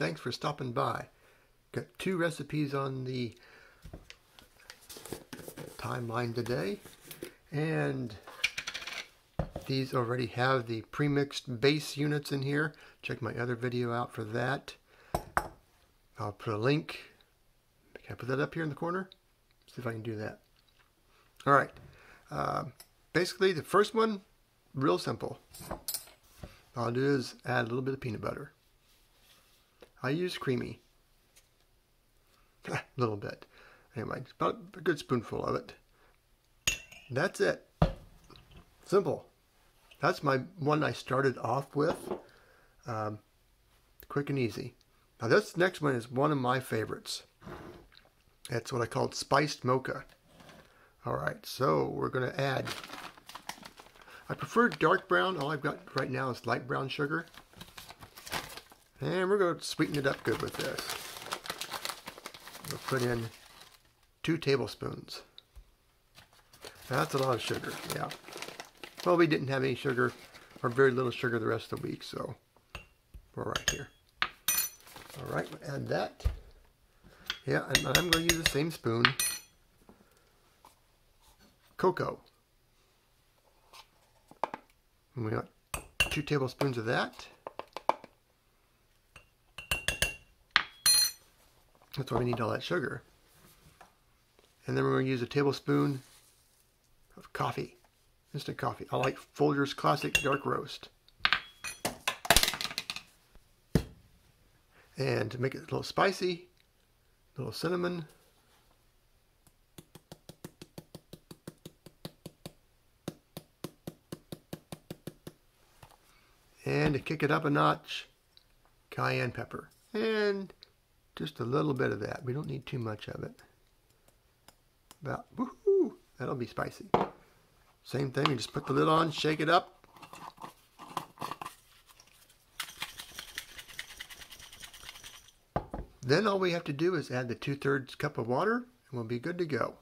Thanks for stopping by. Got 2 recipes on the timeline today, and these already have the premixed base units in here. Check my other video out for that. I'll put a link. Can I put that up here in the corner? See if I can do that. All right. Basically, the first one, real simple. All I'll do is add a little bit of peanut butter. I use creamy. A little bit. Anyway, about a good spoonful of it. That's it. Simple. That's my one I started off with. Quick and easy. Now this next one is one of my favorites. That's what I called spiced mocha. Alright, so we're going to add, I prefer dark brown. All I've got right now is light brown sugar. And we're going to sweeten it up good with this. We'll put in 2 tablespoons. That's a lot of sugar, yeah. Well, we didn't have any sugar, or very little sugar the rest of the week, so we're right here. All right, we'll add that. Yeah, and I'm going to use the same spoon. Cocoa. And we got 2 tablespoons of that. That's why we need all that sugar. And then we're going to use a tablespoon of coffee. Instant coffee. I like Folgers Classic Dark Roast. And to make it a little spicy, a little cinnamon. And to kick it up a notch, cayenne pepper. And just a little bit of that. We don't need too much of it. About, woohoo, that'll be spicy. Same thing, you just put the lid on, shake it up. Then all we have to do is add the 2/3 cup of water, and we'll be good to go.